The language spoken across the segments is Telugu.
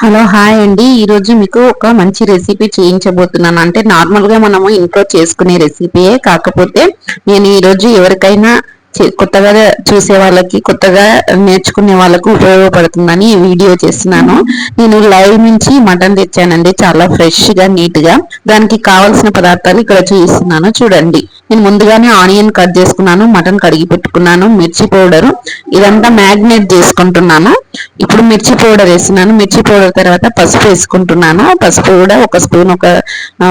హలో హాయ్ అండి. ఈరోజు మీకు ఒక మంచి రెసిపీ చేయించబోతున్నాను. అంటే నార్మల్గా మనము ఇంట్లో చేసుకునే రెసిపీయే, కాకపోతే నేను ఈరోజు ఎవరికైనా కొత్తగా చూసే వాళ్ళకి, కొత్తగా నేర్చుకునే వాళ్ళకు ఉపయోగపడుతుందని ఈ వీడియో చేస్తున్నాను. నేను లైవ్ నుంచి మటన్ తెచ్చానండి, చాలా ఫ్రెష్గా నీట్గా. దానికి కావాల్సిన పదార్థాలు ఇక్కడ చూపిస్తున్నాను చూడండి. నేను ముందుగానే ఆనియన్ కట్ చేసుకున్నాను, మటన్ కడిగి పెట్టుకున్నాను, మిర్చి పౌడరు ఇదంతా మ్యాగ్నేట్ చేసుకుంటున్నాను. ఇప్పుడు మిర్చి పౌడర్ వేస్తున్నాను. మిర్చి పౌడర్ తర్వాత పసుపు వేసుకుంటున్నాను. పసుపు కూడా ఒక స్పూన్, ఒక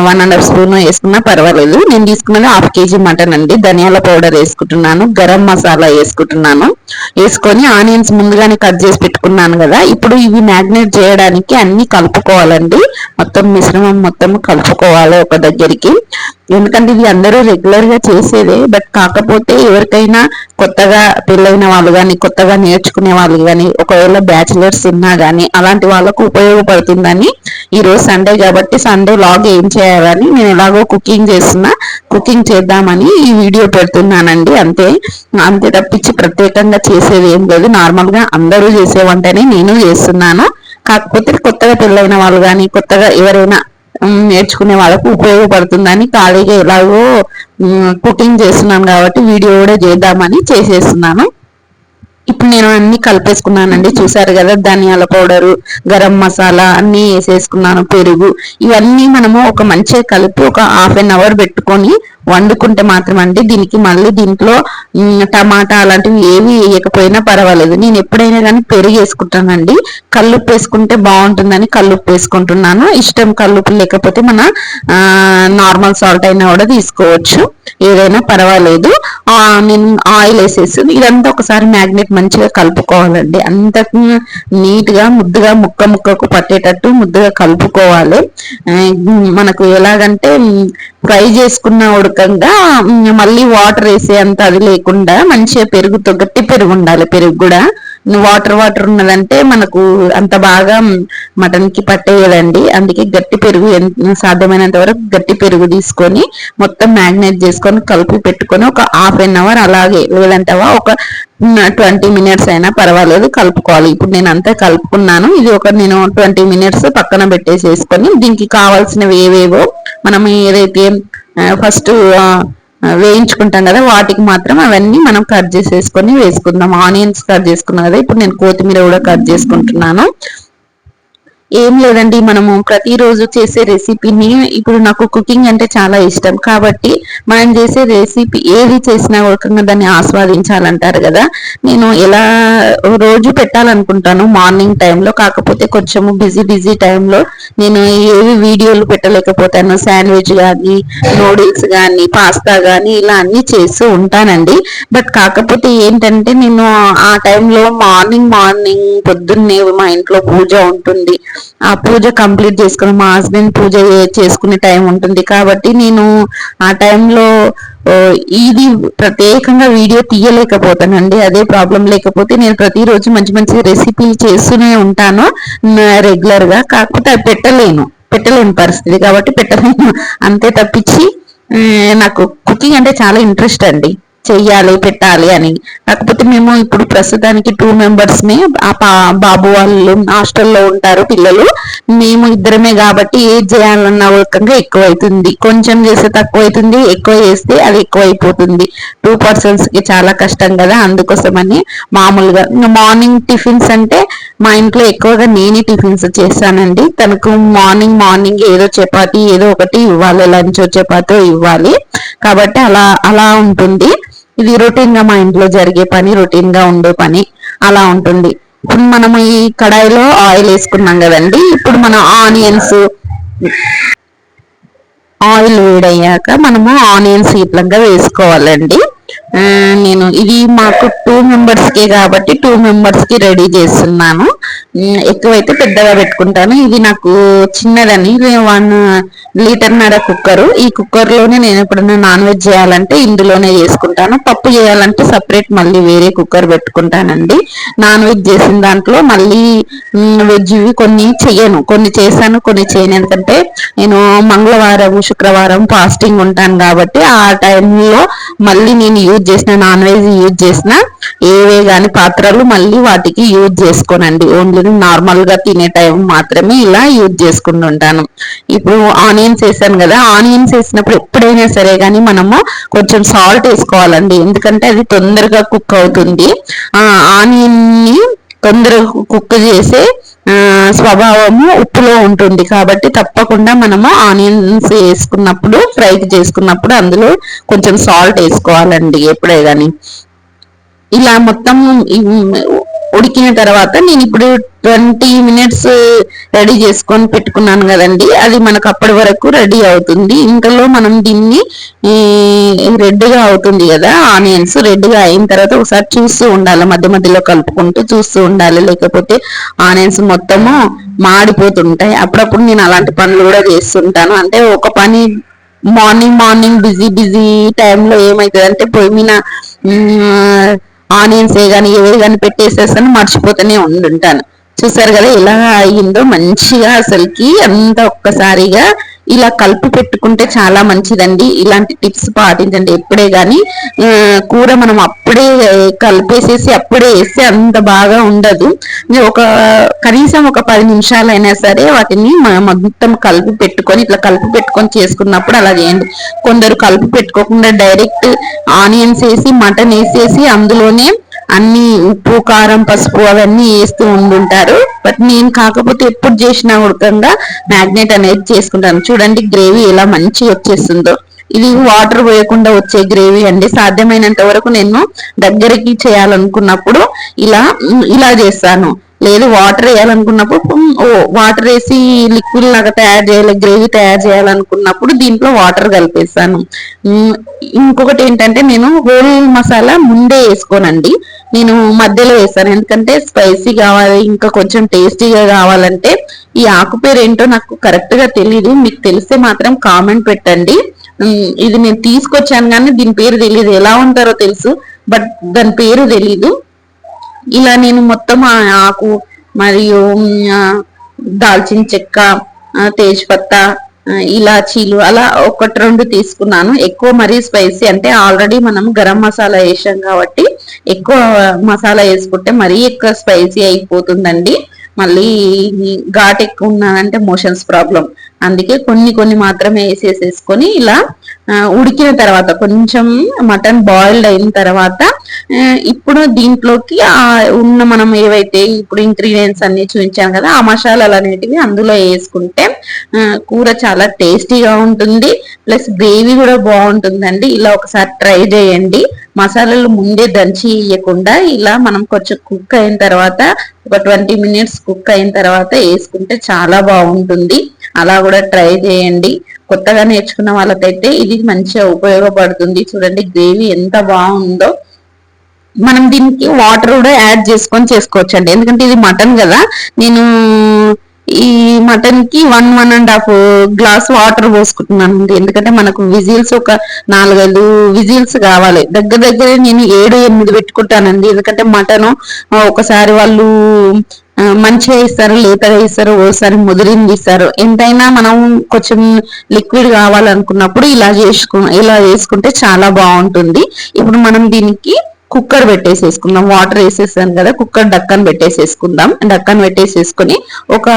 1.5 స్పూన్ వేసుకున్నా పర్వాలేదు. నేను తీసుకున్నది 1/2 కేజీ మటన్ అండి. ధనియాల పౌడర్ వేసుకుంటున్నాను, గరం మసాలా వేసుకుంటున్నాను. వేసుకొని ఆనియన్స్ ముందుగానే కట్ చేసి పెట్టుకున్నాను కదా, ఇప్పుడు ఇవి మ్యాగ్నేట్ చేయడానికి అన్ని కలుపుకోవాలండి. మొత్తం మిశ్రమం మొత్తం కలుపుకోవాలి ఒక దగ్గరికి. ఎందుకంటే ఇవి అందరూ రెగ్యులర్ గా చేసేదే, బట్ కాకపోతే ఎవరికైనా కొత్తగా పెళ్ళైన వాళ్ళు కానీ, కొత్తగా నేర్చుకునే వాళ్ళు కానీ, ఒకవేళ బ్యాచిలర్స్ ఉన్నా కానీ అలాంటి వాళ్ళకు ఉపయోగపడుతుందని ఈ రోజు సండే కాబట్టి సండే లాగ్ ఏం చేయాలని, నేను ఎలాగో కుకింగ్ చేస్తున్నా, కుకింగ్ చేద్దామని ఈ వీడియో పెడుతున్నానండి. అంతే అంతే తప్పించి ప్రత్యేకంగా చేసేది ఏం లేదు. నార్మల్ గా అందరూ చేసే వంటనే నేను చేస్తున్నాను. కాకపోతే కొత్తగా పెళ్ళైన వాళ్ళు కానీ, కొత్తగా ఎవరైనా నేర్చుకునే వాళ్ళకు ఉపయోగపడుతుందని ఖాళీగా ఎలాగో కుకింగ్ చేస్తున్నాను కాబట్టి వీడియో కూడా చేద్దామని చేసేస్తున్నాను. ఇప్పుడు నేను అన్ని కలిపేసుకున్నానండి, చూసారు కదా. ధనియాల పౌడరు, గరం మసాలా అన్ని వేసేసుకున్నాను, పెరుగు, ఇవన్నీ మనము ఒక మంచిగా కలిపి ఒక 1/2 అవర్ పెట్టుకొని వండుకుంటే మాత్రం అండి, దీనికి మళ్ళీ దీంట్లో టమాటా అలాంటివి ఏవి వేయకపోయినా పర్వాలేదు. నేను ఎప్పుడైనా కానీ పెరుగు వేసుకుంటానండి. కల్లుప్పు వేసుకుంటే బాగుంటుందని కల్లుప్పు వేసుకుంటున్నాను. ఇష్టం కల్లుప్పు లేకపోతే మన నార్మల్ సాల్ట్ అయినా కూడా తీసుకోవచ్చు, ఏదైనా పర్వాలేదు. నేను ఆయిల్ వేసేసి ఇదంతా ఒకసారి మ్యాగ్నెట్ మంచిగా కలుపుకోవాలండి. అంత నీట్ గా ముద్దుగా ముక్కకు పట్టేటట్టు ముద్దుగా కలుపుకోవాలి. మనకు ఎలాగంటే ఫ్రై చేసుకున్న ఉడకంగా మళ్ళీ వాటర్ వేసే అంత అది లేకుండా మంచిగా పెరుగుతో, గట్టి పెరుగు ఉండాలి. పెరుగు కూడా వాటర్ వాటర్ ఉన్నదంటే మనకు అంత బాగా మటన్ కి పట్టేయదండి. అందుకే గట్టి పెరుగు, సాధ్యమైనంత వరకు గట్టి పెరుగు తీసుకొని మొత్తం మ్యాగ్నేట్ చేసుకొని కలిపి పెట్టుకొని ఒక 1/2 అవర్ అలాగే, లేదంటావా ఒక 20 మినిట్స్ అయినా పర్వాలేదు కలుపుకోవాలి. ఇప్పుడు నేను అంతా కలుపుకున్నాను. ఇది ఒక నేను 20 మినిట్స్ పక్కన పెట్టేసేసుకొని దీనికి కావాల్సినవి ఏవేవో మనం ఏదైతే ఫస్ట్ వేయించుకుంటాం కదా, వాటికి మాత్రం అవన్నీ మనం కట్ చేసేసుకొని వేసుకుందాం. ఆనియన్స్ కట్ చేసుకున్నాం కదా, ఇప్పుడు నేను కొత్తిమీర కూడా కట్ చేసుకుంటున్నాను. ఏం లేదండి, మనము ప్రతిరోజు చేసే రెసిపీని, ఇప్పుడు నాకు కుకింగ్ అంటే చాలా ఇష్టం కాబట్టి మనం చేసే రెసిపీ ఏది చేసినా ఒక దాన్ని ఆస్వాదించాలంటారు కదా. నేను ఎలా రోజు పెట్టాలనుకుంటాను మార్నింగ్ టైంలో, కాకపోతే కొంచెము బిజీ టైంలో నేను ఏవి వీడియోలు పెట్టలేకపోతాను. శాండ్విచ్ కానీ, నూడిల్స్ కానీ, పాస్తా కానీ ఇలా అన్ని చేస్తూ ఉంటానండి. బట్ కాకపోతే ఏంటంటే నేను ఆ టైంలో మార్నింగ్ పొద్దున్నే మా ఇంట్లో పూజ ఉంటుంది. ఆ పూజ కంప్లీట్ చేసుకుని మా హస్బెండ్ పూజ చేసుకునే టైం ఉంటుంది కాబట్టి నేను ఆ టైంలో ఇది ప్రత్యేకంగా వీడియో తీయలేకపోతానండి. అదే ప్రాబ్లం. లేకపోతే నేను ప్రతిరోజు మంచి మంచి రెసిపీలు చేస్తూనే ఉంటాను రెగ్యులర్ గా. కాకపోతే అది పెట్టలేని పరిస్థితి కాబట్టి పెట్టలేను, అంతే తప్పించి నాకు కుకింగ్ అంటే చాలా ఇంట్రెస్ట్ అండి, చెయ్యాలి పెట్టాలి అని. కాకపోతే మేము ఇప్పుడు ప్రస్తుతానికి 2 మెంబర్స్ ని, బాబు వాళ్ళు హాస్టల్లో ఉంటారు పిల్లలు, మేము ఇద్దరమే కాబట్టి ఏది చేయాలన్న రకంగా ఎక్కువ అవుతుంది. కొంచెం చేస్తే తక్కువ అవుతుంది, ఎక్కువ చేస్తే అది ఎక్కువ అయిపోతుంది. 2 పర్సన్స్ కి చాలా కష్టం కదా. అందుకోసమని మామూలుగా మార్నింగ్ టిఫిన్స్ అంటే మా ఇంట్లో ఎక్కువగా నేనే టిఫిన్స్ చేస్తానండి. తనకు మార్నింగ్ ఏదో చపాతి ఏదో ఒకటి ఇవ్వాలి, లంచ్ చపాతో ఇవ్వాలి కాబట్టి అలా అలా ఉంటుంది. ఇది రొటీన్ గా మా ఇంట్లో జరిగే పని, రొటీన్ గా ఉండే పని అలా ఉంటుంది. ఇప్పుడు మనము ఈ కడాయిలో ఆయిల్ వేసుకున్నాం కదండి. ఇప్పుడు మన ఆయిల్ వేడయ్యాక మనము ఆనియన్స్ ఇట్లంగా వేసుకోవాలండి. నేను ఇది మాకు 2 మెంబర్స్ కి కాబట్టి 2 మెంబర్స్ కి రెడీ చేస్తున్నాను. ఎక్కువైతే పెద్దగా పెట్టుకుంటాను. ఇది నాకు చిన్నదని 1.5 లీటర్ కుక్కరు. ఈ కుక్కర్ లోనే నేను ఎప్పుడైనా నాన్ వెజ్ చేయాలంటే ఇందులోనే చేసుకుంటాను. పప్పు చేయాలంటే సపరేట్ మళ్ళీ వేరే కుక్కర్ పెట్టుకుంటానండి. నాన్ వెజ్ చేసిన దాంట్లో మళ్ళీ వెజ్ కొన్ని చెయ్యను, కొన్ని చేశాను, కొన్ని చేయను. ఎందుకంటే నేను మంగళవారం శుక్రవారం ఫాస్టింగ్ ఉంటాను కాబట్టి ఆ టైంలో మళ్ళీ నేను నాన్ వెజ్ యూజ్ చేసిన ఏవే గాని పాత్రలు మళ్ళీ వాటికి యూజ్ చేసుకోనండి. ఓన్లీ నార్మల్ గా తినే టైం మాత్రమే ఇలా యూజ్ చేసుకుంటుంటాను. ఇప్పుడు ఆనియన్స్ వేసాను కదా, ఆనియన్స్ వేసినప్పుడు ఎప్పుడైనా సరే కానీ మనము కొంచెం సాల్ట్ వేసుకోవాలండి, ఎందుకంటే అది తొందరగా కుక్ అవుతుంది. ఆనియన్ ని తొందరగా కుక్ చేసే స్వభావము ఉప్పులో ఉంటుంది కాబట్టి తప్పకుండా మనము ఆనియన్స్ వేసుకున్నప్పుడు ఫ్రై చేసుకున్నప్పుడు అందులో కొంచెం సాల్ట్ వేసుకోవాలండి ఎప్పుడే కానీ. ఇలా మొత్తం ఉడికిన తర్వాత నేను ఇప్పుడు 20 మినిట్స్ రెడీ చేసుకొని పెట్టుకున్నాను కదండి, అది మనకు అప్పటి వరకు రెడీ అవుతుంది. ఇంతలో మనం దీన్ని రెడ్గా అవుతుంది కదా, ఆనియన్స్ రెడ్గా అయిన తర్వాత ఒకసారి చూస్తూ ఉండాలి, మధ్య మధ్యలో కలుపుకుంటూ చూస్తూ ఉండాలి, లేకపోతే ఆనియన్స్ మొత్తము మాడిపోతుంటాయి. అప్పుడప్పుడు నేను అలాంటి పనులు కూడా చేస్తుంటాను. అంటే ఒక పని మార్నింగ్ బిజీ టైంలో ఏమవుతుంది అంటే పొయ్యి మీద ఆనియన్స్ కానీ ఏవి కానీ పెట్టేసేస్తాను, మర్చిపోతూనే ఉండుంటాను. చూసారు కదా ఎలా అయ్యిందో మంచిగా, అసలుకి అంత ఒక్కసారిగా ఇలా కలిపి పెట్టుకుంటే చాలా మంచిదండి. ఇలాంటి టిప్స్ పాటించండి ఎప్పుడే గాని. కూర మనం అప్పుడే కలిపేసేసి అప్పుడే వేస్తే అంత బాగా ఉండదు. ఒక కనీసం ఒక 10 నిమిషాలైనా సరే వాటిని మొత్తం కలిపి పెట్టుకొని ఇట్లా కలిపి పెట్టుకొని చేసుకున్నప్పుడు అలా చేయండి. కొందరు కలిపి పెట్టుకోకుండా డైరెక్ట్ ఆనియన్స్ వేసి మటన్ వేసేసి అందులోనే అన్ని ఉప్పు కారం పసుపు అవన్నీ వేస్తూ ఉండుంటారు. బట్ నేను కాకపోతే ఎప్పుడు చేసినా ఉడకంగా మ్యాగ్నేట్ అనేది చేసుకుంటాను. చూడండి గ్రేవీ ఎలా మంచిగా వచ్చేస్తుందో. ఇది వాటర్ పోయకుండా వచ్చే గ్రేవీ అండి. సాధ్యమైనంత వరకు నేను దగ్గరికి చేయాలనుకున్నప్పుడు ఇలా ఇలా చేస్తాను. లేదు వాటర్ వేయాలనుకున్నప్పుడు వాటర్ వేసి లిక్విడ్ లాగా తయారు చేయాలి, గ్రేవీ తయారు చేయాలనుకున్నప్పుడు దీంట్లో వాటర్ కలిపేస్తాను. ఇంకొకటి ఏంటంటే నేను హోల్ మసాలా ముందే వేసుకోనండి, నేను మధ్యలో వేస్తాను. ఎందుకంటే స్పైసీ కావాలి, ఇంకా కొంచెం టేస్టీగా కావాలంటే. ఈ ఆకు పేరు ఏంటో నాకు కరెక్ట్ గా తెలీదు, మీకు తెలిస్తే మాత్రం కామెంట్ పెట్టండి. ఇది నేను తీసుకొచ్చాను కానీ దీని పేరు తెలియదు, ఎలా ఉంటారో తెలుసు బట్ దాని పేరు తెలీదు. ఇలా నేను మొత్తం ఆకు మరియు దాల్చిన చెక్క, తేజ్పత్తా, ఇలాచీలు అలా 1-2 తీసుకున్నాను. ఎక్కువ మరీ స్పైసీ అంటే ఆల్రెడీ మనం గరం మసాలా వేసాం కాబట్టి ఎక్కువ మసాలా వేసుకుంటే మరీ ఎక్కువ స్పైసీ అయిపోతుందండి. మళ్ళీ ఘాట్ ఎక్కువ ఉన్నదంటే మోషన్స్ ప్రాబ్లం. అందుకే కొన్ని మాత్రమే వేసేసుకొని ఇలా ఉడికిన తర్వాత కొంచెం మటన్ బాయిల్డ్ అయిన తర్వాత ఇప్పుడు దీంట్లోకి ఉన్న మనం ఏవైతే ఇప్పుడు ఇంగ్రీడియంట్స్ అన్ని చూపించాం కదా, ఆ మసాలాలు అనేటివి అందులో వేసుకుంటే కూర చాలా టేస్టీగా ఉంటుంది, ప్లస్ గ్రేవీ కూడా బాగుంటుందండి. ఇలా ఒకసారి ట్రై చేయండి. మసాలాలు ముందే దంచి వేయకుండా ఇలా మనం కొంచెం కుక్ అయిన తర్వాత ఒక 20 మినిట్స్ కుక్ అయిన తర్వాత వేసుకుంటే చాలా బాగుంటుంది. అలా కూడా ట్రై చేయండి. కొత్తగా నేర్చుకున్న వాళ్ళకైతే ఇది మంచిగా ఉపయోగపడుతుంది. చూడండి గ్రేవీ ఎంత బాగుందో. మనం దీనికి వాటర్ కూడా యాడ్ చేసుకొని చేసుకోవచ్చు అండి, ఎందుకంటే ఇది మటన్ కదా. నేను ఈ మటన్ కి 1-1.5 గ్లాస్ వాటర్ పోసుకుంటున్నాను, ఎందుకంటే మనకు విజిల్స్ ఒక 4-5 విజిల్స్ కావాలి. దగ్గర నేను 7-8 పెట్టుకుంటానండి, ఎందుకంటే మటన్ ఒకసారి వాళ్ళు మంచిగా ఇస్తారు, లేతగా ఇస్తారు, ఓసారి ముదిరింది ఇస్తారు. ఎంతైనా మనం కొంచెం లిక్విడ్ కావాలనుకున్నప్పుడు ఇలా చేసుకుంటే చాలా బాగుంటుంది. ఇప్పుడు మనం దీనికి కుక్కర్ పెట్టేసేసుకుందాం. వాటర్ వేసేసాను కదా, కుక్కర్ డక్కన్ పెట్టేసేసుకుందాం. డక్కన్ పెట్టేసేసుకొని ఒక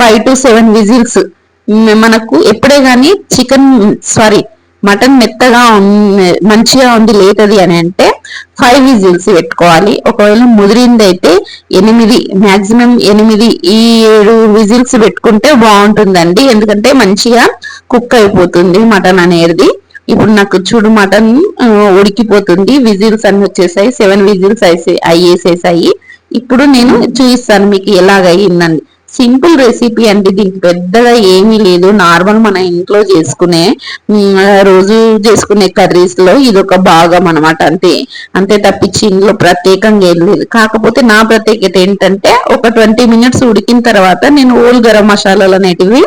5-7 విజిల్స్. మనకు ఎప్పుడే కానీ మటన్ మెత్తగా మంచిగా ఉంది లేతది అని అంటే 5 విజిల్స్ పెట్టుకోవాలి. ఒకవేళ ముదిరింది అయితే 8, మాక్సిమం 8-7 విజిల్స్ పెట్టుకుంటే బాగుంటుందండి, ఎందుకంటే మంచిగా కుక్ అయిపోతుంది మటన్ అనేది. ఇప్పుడు నాకు చూడు మటన్ ఉడికిపోతుంది, విజిల్స్ అన్ని వచ్చేసాయి, 7 విజిల్స్ అయ్యేసేసాయి. ఇప్పుడు నేను చూపిస్తాను మీకు ఎలాగ అయ్యిందండి. సింపుల్ రెసిపీ అండి, దీనికి పెద్దగా ఏమీ లేదు. నార్మల్ మన ఇంట్లో చేసుకునే రోజు చేసుకునే కర్రీస్ లో ఇది ఒక భాగం అనమాట, అంతే తప్పించి ఇంట్లో ప్రత్యేకంగా ఏం లేదు. కాకపోతే నా ప్రత్యేకత ఏంటంటే ఒక 20 మినిట్స్ ఉడికిన తర్వాత నేను ఓల్ గరం మసాలాలు అనేటివి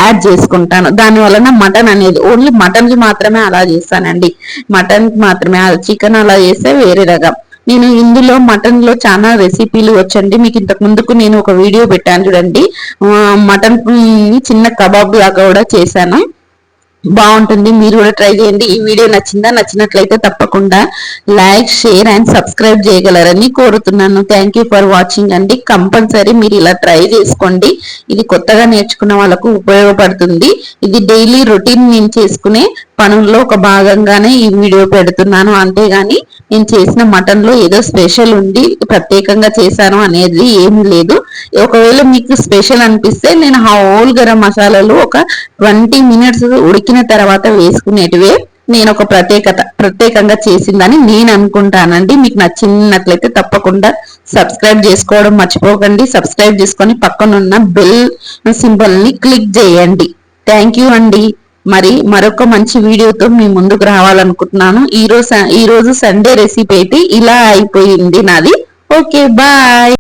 యాడ్ చేసుకుంటాను. దాని వలన మటన్ అనేది ఓన్లీ మటన్ కి మాత్రమే అలా చేస్తానండి, మటన్ కి మాత్రమే. చికెన్ అలా చేస్తే వేరే రకం. నేను ఇందులో మటన్ లో చాలా రెసిపీలు వచ్చండి, మీకు ఇంతకు ముందుకు నేను ఒక వీడియో పెట్టాను చూడండి. మటన్ చిన్న కబాబ్ లాగా కూడా చేశాను. బాగుంటుంది. మీరు కూడా ట్రై చేయండి. ఈ వీడియో నచ్చిందా? నచ్చినట్లయితే తప్పకుండా లైక్, షేర్ అండ్ సబ్స్క్రైబ్ చేయగలరని కోరుతున్నాను. థ్యాంక్ యూ ఫర్ వాచింగ్ అండి. కంపల్సరీ మీరు ఇలా ట్రై చేసుకోండి. ఇది కొత్తగా నేర్చుకున్న వాళ్ళకు ఉపయోగపడుతుంది. ఇది డైలీ రొటీన్ నేను చేసుకునే పనుల్లో ఒక భాగంగానే ఈ వీడియో పెడుతున్నాను. అంతేగాని నేను చేసిన మటన్ లో ఏదో స్పెషల్ ఉండి ప్రత్యేకంగా చేశాను అనేది ఏమీ లేదు. ఒకవేళ మీకు స్పెషల్ అనిపిస్తే నేను హోల్ గరం మసాలాలు ఒక 20 మినిట్స్ ఉడికిన తర్వాత వేసుకునేటివే నేను ఒక ప్రత్యేకంగా చేసిందని నేను అనుకుంటానండి. మీకు నచ్చినట్లయితే తప్పకుండా సబ్స్క్రైబ్ చేసుకోవడం మర్చిపోకండి. సబ్స్క్రైబ్ చేసుకొని పక్కనున్న బెల్ సింబల్ ని క్లిక్ చేయండి. థ్యాంక్ యూ అండి. మరి మరొక మంచి వీడియోతో మీ ముందుకు రావాలనుకుంటున్నాను. ఈ రోజు సండే రెసిపీ అయితే ఇలా అయిపోయింది నాది. Okay, bye.